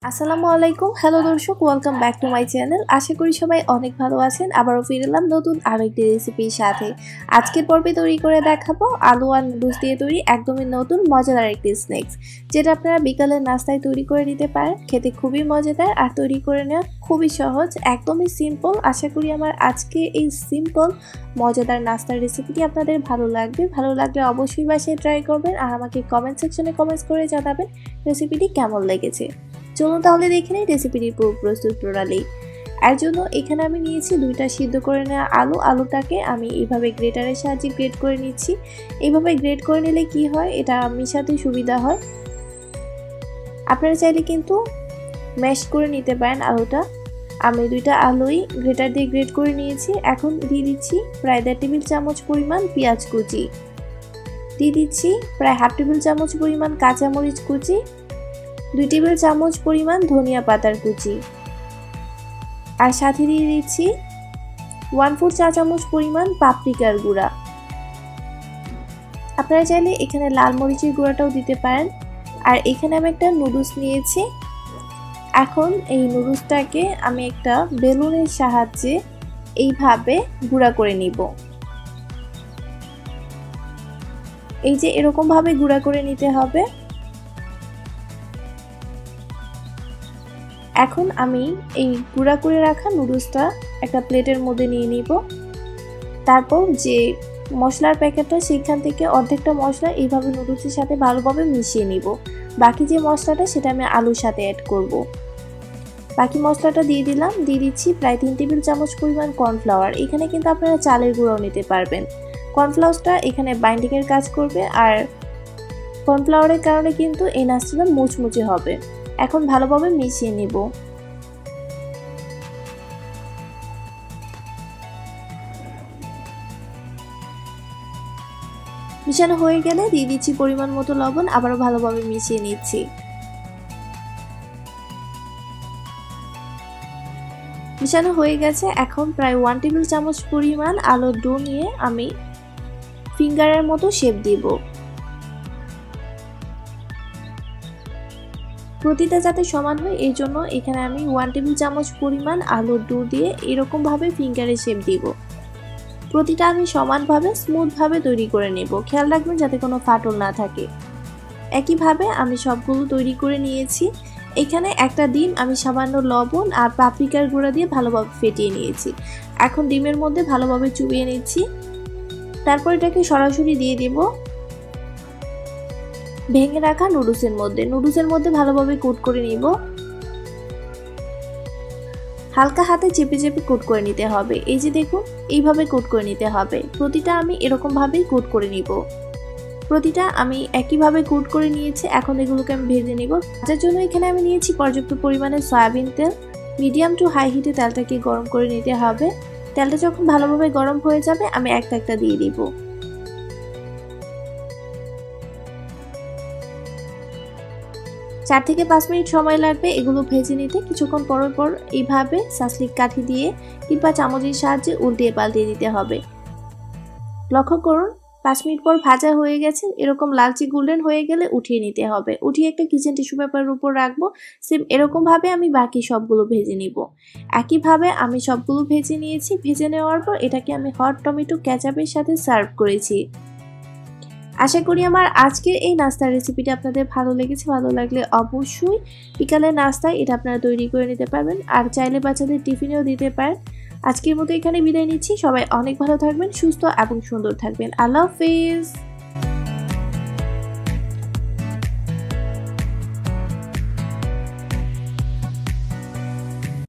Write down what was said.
আসসালামু আলাইকুম। হ্যালো দর্শক, welcome back to my channel. আশা করি সবাই অনেক ভালো আছেন। আবারও ফিরে এলাম নতুন আরও একটি রেসিপির সাথে। আজকের পর্বে তৈরি করে দেখাবো আলু আর নুডলস দিয়ে তৈরি একদমই নতুন মজাদার একটি স্ন্যাক্স, যেটা আপনারা বিকালের নাস্তায় তৈরি করে নিতে পারেন। খেতে খুবই মজাদার আর তৈরি করে নেওয়া খুবই সহজ, একদমই সিম্পল। আশা করি আমার আজকে এই সিম্পল মজাদার নাস্তার রেসিপিটি আপনাদের ভালো লাগবে। ভালো লাগলে অবশ্যই বাসায় ট্রাই করবেন আর আমাকে কমেন্ট সেকশনে কমেন্টস করে জানাবেন রেসিপিটি কেমন লেগেছে। চলুন তাহলে দেখে নিই রেসিপিটির পুরো প্রস্তুত প্রণালী। এর জন্য এখানে আমি নিয়েছি 2টা সিদ্ধ করে নেওয়া আলুটাকে আমি এইভাবে গ্রেটারের সাহায্যে গ্রেট করে নিচ্ছি। এইভাবে গ্রেট করে নিলে কি হয়, এটা মিশাতে সুবিধা হয়। আপনারা চাইলে কিন্তু ম্যাশ করে নিতে পারেন আলুটা। আমি 2টা আলুই গ্রেটার দিয়ে গ্রেট করে নিয়েছি। এখন দিয়ে দিচ্ছি প্রায় 1.5 টেবিল চামচ পরিমাণ পেঁয়াজ কুচি, দিয়ে দিচ্ছি প্রায় 1/2 টেবিল চামচ পরিমাণ কাঁচামরিচ কুচি, 2 টেবিল চামচ পরিমাণ ধনিয়া পাতার কুচি, আর সাথে দিয়ে দিচ্ছি 1/4 চা চামচ পরিমাণ পাপরিকার গুঁড়া। আপনারা চাইলে এখানে লাল মরিচের গুঁড়াটাও দিতে পারেন। আর এখানে আমি একটা নুডলস নিয়েছি। এখন এই নুডলসটাকে আমি একটা বেলুনের সাহায্যে এইভাবে গুঁড়া করে নিব। এই যে এরকম ভাবে গুঁড়া করে নিতে হবে। এখন আমি এই গুঁড়া করে রাখা নুডলসটা একটা প্লেটের মধ্যে নিয়ে নিব। তারপর যে মশলার প্যাকেটটা সেখান থেকে অর্ধেকটা মশলা এইভাবে নুডলসের সাথে ভালোভাবে মিশিয়ে নিব। বাকি যে মশলাটা সেটা আমি আলুর সাথে অ্যাড করব। বাকি মশলাটা দিয়ে দিলাম। দিয়ে দিচ্ছি প্রায় 3 টেবিল চামচ পরিমাণ কর্নফ্লাওয়ার। এখানে কিন্তু আপনারা চালের গুঁড়াও নিতে পারবেন। কর্নফ্লাওয়ারটা এখানে বাইন্ডিংয়ের কাজ করবে আর কর্নফ্লাওয়ারের কারণে কিন্তু এই নাস্তাটা মুচমুচে হবে। এখন ভালোভাবে মিশিয়ে নিব। মিশানো হয়ে গেলে দিয়ে দিচ্ছি পরিমাণ মতো লবণ, আবারও ভালোভাবে মিশিয়ে নিচ্ছি। মিশানো হয়ে গেছে। এখন প্রায় 1 টেবিল চামচ পরিমাণ আলুর ডো নিয়ে আমি ফিঙ্গারের মতো শেপ দিব। প্রতিটা যাতে সমান হয় এই জন্য এখানে আমি 1 টেবিল চামচ পরিমাণ আলুর ডো দিয়ে এরকম ভাবে ফিঙ্গারের শেপ দিব। প্রতিটা আমি সমানভাবে স্মুথভাবে তৈরি করে নেব। খেয়াল রাখবেন যাতে কোনো ফাটল না থাকে। একইভাবে আমি সবগুলো তৈরি করে নিয়েছি। এখানে একটা ডিম আমি সামান্য লবণ আর পাপরিকার গুঁড়া দিয়ে ভালোভাবে ফেটিয়ে নিয়েছি। এখন ডিমের মধ্যে ভালোভাবে চুবিয়ে নিচ্ছি। তারপর এটাকে সরাসরি দিয়ে দেব ভেঙে রাখা নুডলসের মধ্যে ভালোভাবে কোট করে নিব। হালকা হাতে চেপে চেপে কোট করে নিতে হবে। এই যে দেখুন, এইভাবে কোট করে নিতে হবে। প্রতিটা আমি এরকম ভাবেই কোট করে নিব। প্রতিটা আমি একইভাবে কোট করে নিয়েছি। এখন এগুলোকে আমি ভেজে নিব। ভাজার জন্য এখানে আমি নিয়েছি পর্যাপ্ত পরিমাণে সয়াবিন তেল। মিডিয়াম টু হাই হিটে তেলটাকে গরম করে নিতে হবে। তেলটা যখন ভালোভাবে গরম হয়ে যাবে আমি একটা একটা দিয়ে দিব। চার থেকে 5 মিনিট সময় লাগবে এগুলো ভেজে নিতে। কিছুক্ষণ পর পর এইভাবে সাসলিক কাঠি দিয়ে কিংবা চামচের সাহায্যে উল্টিয়ে পাল্টিয়ে দিতে হবে। লক্ষ্য করুন 5 মিনিট পর ভাজা হয়ে গেছে। এরকম লালচে গোল্ডেন হয়ে গেলে উঠিয়ে নিতে হবে। উঠিয়ে একটা কিচেন টিস্যু পেপারের উপর রাখবো। সেম এরকম ভাবে আমি বাকি সবগুলো ভেজে নিব। একইভাবে আমি সবগুলো ভেজে নিয়েছি। ভেজে নেওয়ার পর এটাকে আমি হট টমেটো কেচাপের সাথে সার্ভ করেছি। আশা করি আমার আজকের এই নাস্তার রেসিপিটা আপনাদের ভালো লেগেছে। ভালো লাগলে অবশ্যই বিকালের নাস্তায় এটা আপনারা তৈরি করে নিতে পারবেন আর চাইলে বাচ্চাদের টিফিনেও দিতে পারেন। আজকের মতো এখানে বিদায় নিচ্ছি। সবাই অনেক ভালো থাকবেন, সুস্থ এবং সুন্দর থাকবেন। আল্লাহ হাফেজ।